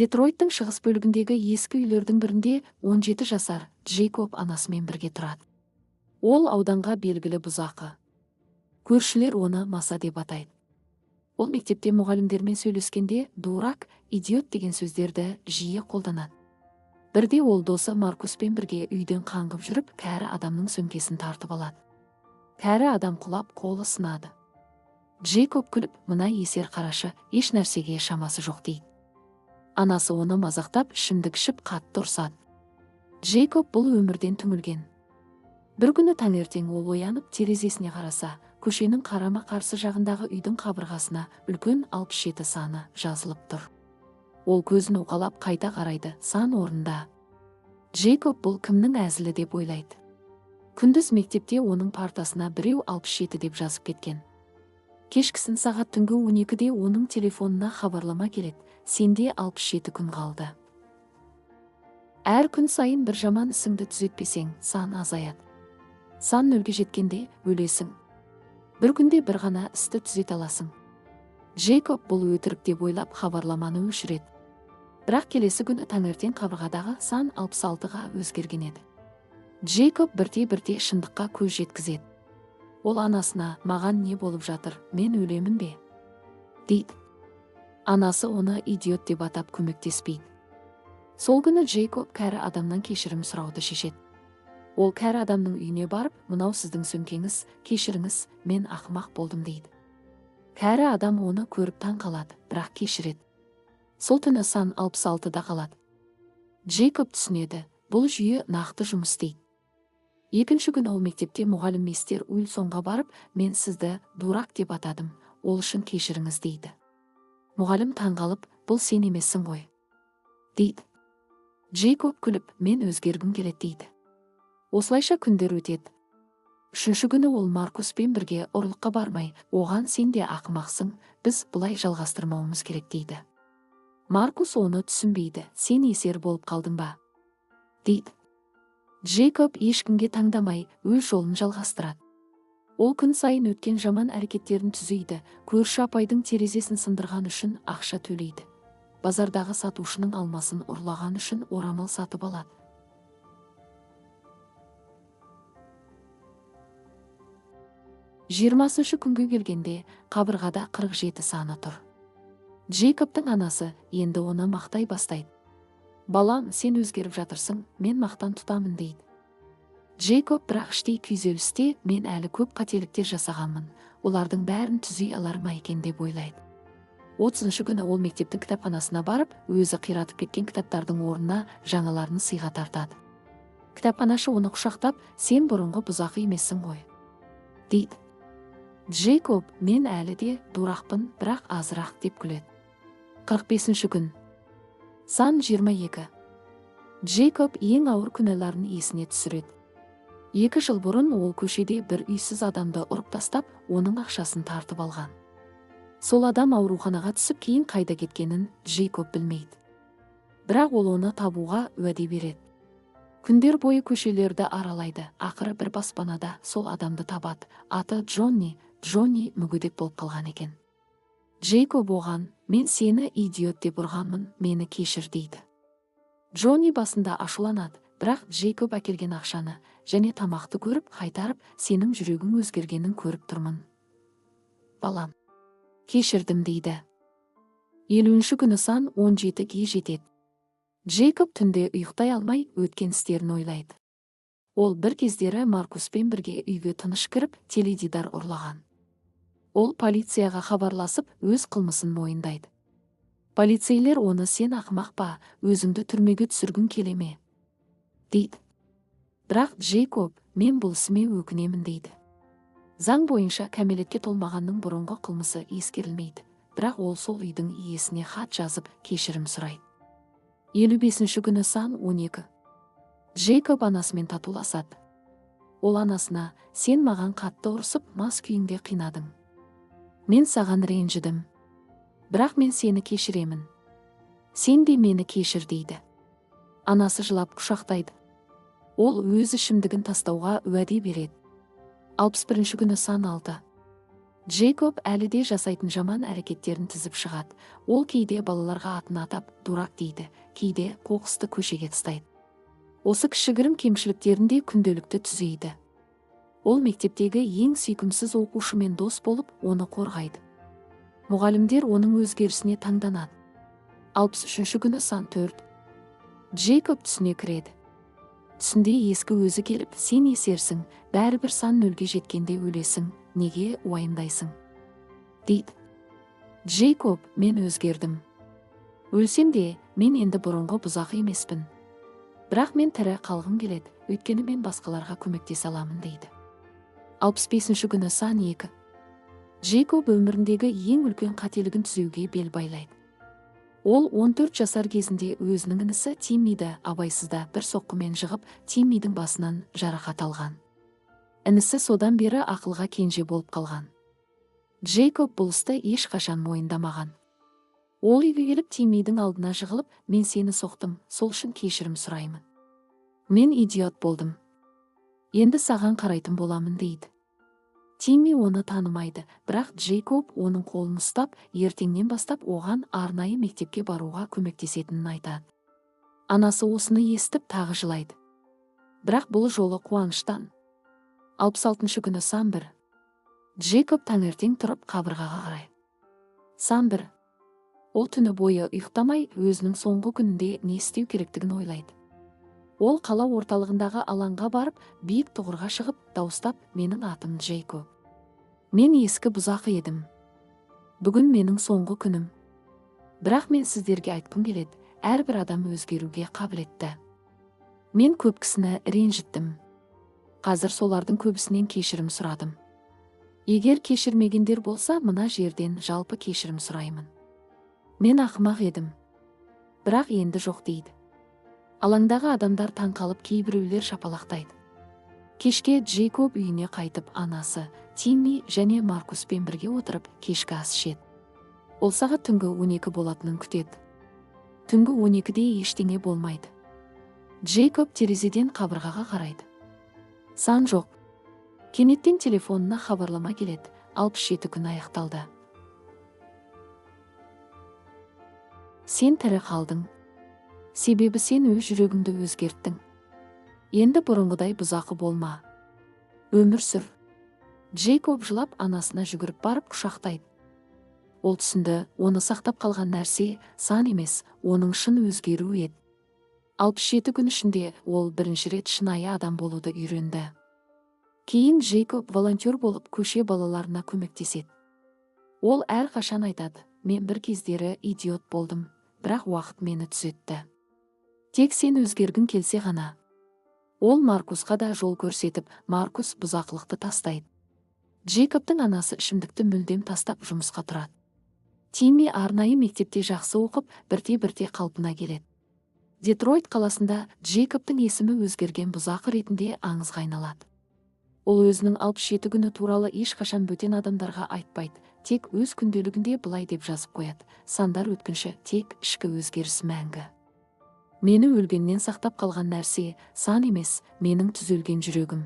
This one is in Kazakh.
Детройттың шығыс бөлігіндегі ескі үйлердің бірінде 17 жасар Джейкоб анасымен бірге тұрады. Ол ауданға белгілі бұзақы. Көршілер оны маса деп атайды. Ол мектепте мұғалімдермен сөйлескенде дурак, идиот деген сөздерді жиі қолданады. Бірде ол досы Маркуспен бірге үйден қаңғып жүріп, кәрі адамның сөмкесін тартып алады. Кәрі адам құлап, қолы сынады. Джейкоб күліп, мына есер қарашы, еш нәрсеге шамасы жоқ дейді. Анасы оны мазақтап, ішімдік ішіп қатты ұрсады. Джейкоб бұл өмірден түңілген. Бір күні таңертең ол оянып, терезесіне қараса, көшенің қарама-қарсы жағындағы үйдің қабырғасына үлкен 67 саны жазылып тұр. Ол көзін уқалап қайта қарайды, сан орында. Джейкоб бұл кімнің әзілі деп ойлайды. Күндіз мектепте оның партасына біреу 67 деп жазып кеткен. Кешкісін сағат түнгі 12-де оның телефонына хабарлама келеді, сенде 67 күн қалды. Әр күн сайын бір жаман ісіңді түзетпесең, сан азаяды. Сан нөлге жеткенде өлесің. Бір күнде бір ғана істі түзете аласың. Джейкоб бұл өтірік деп ойлап хабарламаны өшіреді. Бірақ келесі күні таңертең қабырғадағы сан 66-ға өзгерген еді. Джейкоб бірте-бірте шындыққа көз жеткізеді. Ол анасына, маған не болып жатыр, мен өлемін бе? дейді. Анасы оны идиот деп атап көмектеспейді. Сол күні Джейкоб кәрі адамнан кешірім сұрауды шешеді. Ол кәрі адамның үйіне барып, мынау сіздің сөмкеңіз, кешіріңіз, мен ақымақ болдым дейді. Кәрі адам оны көріп таң қалады, бірақ кешіреді. Сол түні сан 66-да қалады. Джейкоб түсінеді, бұл жүйе нақты жұмыс істейді. Екінші күні ол мектепте мұғалім мистер Уилсонға барып, мен сізді дурак деп атадым, ол үшін кешіріңіз дейді. Мұғалім таңғалып, бұл сен емессің ғой, дейді. Джейкоб күліп, мен өзгергім келеді дейді. Осылайша күндер өтеді. Үшінші күні ол Маркуспен бірге ұрлыққа бармай, оған сен де ақымақсың, біз бұлай жалғастырмауымыз керек дейді. Маркус оны түсінбейді, сен есер болып қалдың ба? дейді. Джейкоб ешкімге таңдамай өз жолын жалғастырады. Ол күн сайын өткен жаман әрекеттерін түзейді, көрші апайдың терезесін сындырған үшін ақша төлейді. Базардағы сатушының алмасын ұрлаған үшін орамал сатып алады. 20-шы күнге келгенде қабырғада 47 саны тұр. Джейкобтың анасы енді оны мақтай бастайды. Балам, сен өзгеріп жатырсың, мен мақтан тұтамын дейді. Джейкоб бірақ іштей күйзелісте, мен әлі көп қателіктер жасағанмын, олардың бәрін түзей алар ма екен деп ойлайды. 30-шы күні ол мектептің кітапханасына барып, өзі қиратып кеткен кітаптардың орнына жаңаларын сыйға тартады. Кітапханашы оны құшақтап, сен бұрынғы бұзақы емессің ғой, дейді. Джейкоб, мен әлі де дурақпын, бірақ азырақ деп күледі. 45-ші күн. Сан 22. Джейкоб ең ауыр күнәларын есіне түсіреді. 2 жыл бұрын ол көшеде бір үйсіз адамды ұрып тастап, оның ақшасын тартып алған. Сол адам ауруханаға түсіп, кейін қайда кеткенін Джейкоб білмейді. Бірақ ол оны табуға уәде береді. Күндер бойы көшелерді аралайды, ақыры бір баспанада сол адамды табады. Аты Джонни мүгедек болып қалған екен. Джейкоб оған, мен сені идиот деп ұрғанмын, мені кешір дейді. Джонни басында ашуланады, бірақ Джейкоб әкелген ақшаны және тамақты көріп қайтарып, сенің жүрегің өзгергенін көріп тұрмын. Балам, кешірдім дейді. 50-ші күні сан 17-ге жетеді. Джейкоб түнде ұйықтай алмай өткен істерін ойлайды. Ол бір кездері Маркуспен бірге үйге тыныш кіріп, теледидар ұрлаған. Ол полицияға хабарласып, өз қылмысын мойындайды. Полицейлер оны сен ақымақ па, өзіңді түрмеге түсіргің келе ме? дейді. Бірақ Джейкоб, мен бұл ісіме өкінемін дейді. Заң бойынша кәмелетке толмағанның бұрынғы қылмысы ескерілмейді, бірақ ол сол үйдің иесіне хат жазып кешірім сұрайды. 55-ші күні сан 12. Джейкоб анасымен татуласады. Ол анасына, сен маған қатты ұрсып, мас күйіңде қинадың. Мен саған ренжідім. Бірақ мен сені кешіремін. Сен де мені кешір дейді. Анасы жылап құшақтайды. Ол өз ішімдігін тастауға уәде береді. 61-ші күні сан 6. Джейкоб әлі де жасайтын жаман әрекеттерін тізіп шығады. Ол кейде балаларға атын атап дурак дейді, кейде қоқысты көшеге тастайды. Осы кішігірім кемшіліктерінде күнделікті түзейді. Ол мектептегі ең сүйкімсіз оқушымен дос болып, оны қорғайды. Мұғалімдер оның өзгерісіне таңданады. 63 күні сан 4. Джейкоб түсіне кіреді. Түсінде ескі өзі келіп, сен есерсің, бәрібір сан 0-ге жеткенде өлесің, неге уайымдайсың? Дейді. Джейкоб, мен өзгердім. Өлсем де, мен енді бұрынғы бұзақ емеспін. Бірақ мен тірі қалғым келеді, өйткені мен басқаларға көмектесе аламын дейді. 65 күні сан 2. Джейкоб өміріндегі ең үлкен қателігін түзеуге бел байлайды. Ол 14 жасар кезінде өзінің інісі Тиммиді абайсызда бір соққымен жығып, Тиммидің басынан жарақат алған. Інісі содан бері ақылға кенже болып қалған. Джейкоб бұл істі ешқашан мойындамаған. Ол үйге келіп Тиммидің алдына жығылып, мен сені соқтым, сол үшін кешірім сұраймын. Мен идиот болдым. Енді саған қарайтын боламын дейді. Тимми оны танымайды, бірақ Джейкоб оның қолын ұстап, ертеңнен бастап оған арнайы мектепке баруға көмектесетінін айтады. Анасы осыны естіп тағы жылайды. Бірақ бұл жолы қуаныштан. 66 күні сан 1. Джейкоб таңертең тұрып қабырғаға қарайды. Сан 1. Ол түні бойы ұйықтамай, өзінің соңғы күнінде не істеу керектігін ойлайды. Ол қала орталығындағы алаңға барып, биік тұғырға шығып, дауыстап, менің атым Джейкоб. Мен ескі бұзақы едім. Бүгін менің соңғы күнім. Бірақ мен сіздерге айтқым келеді, әрбір адам өзгеруге қабілетті. Мен көп кісіні ренжіттім. Қазір солардың көбісінен кешірім сұрадым. Егер кешірмегендер болса, мына жерден жалпы кешірім сұраймын. Мен ақымақ едім. Бірақ енді жоқ дейді. Алаңдағы адамдар таң қалып, кейбіреулер шапалақтайды. Кешке Джейкоб үйіне қайтып, анасы, Тимми және Маркуспен бірге отырып, кешкі ас ішеді. Ол сағат түнгі 12 болатынын күтеді. Түнгі 12-де ештеңе болмайды. Джейкоб терезеден қабырғаға қарайды. Сан жоқ. Кенеттен телефонына хабарлама келеді. 67 күн аяқталды. Сен тірі қалдың. Себебі сен өз жүрегіңді өзгерттің. Енді бұрынғыдай бұзақы болма. Өмір сүр. Джейкоб жылап анасына жүгіріп барып құшақтайды. Ол түсінді, оны сақтап қалған нәрсе сан емес, оның шын өзгеру еді. 67 күн ішінде ол бірінші рет шынайы адам болуды үйренді. Кейін Джейкоб волонтер болып көше балаларына көмектеседі. Ол әрқашан айтады, мен бір кездері идиот болдым, бірақ уақыт мені түзетті. Тек сен өзгергің келсе ғана. Ол Маркусқа да жол көрсетіп, Маркус бұзақылықты тастайды. Джейкобтың анасы ішімдікті мүлдем тастап жұмысқа тұрады. Тимми арнайы мектепте жақсы оқып, бірте-бірте қалпына келеді. Детройт қаласында Джейкобтың есімі өзгерген бұзақы ретінде аңызға айналады. Ол өзінің 67 күні туралы ешқашан бөтен адамдарға айтпайды, тек өз күнделігінде былай деп жазып қояды: сандар өткінші, тек ішкі өзгеріс мәңгі. Мені өлгеннен сақтап қалған нәрсе сан емес, менің түзелген жүрегім.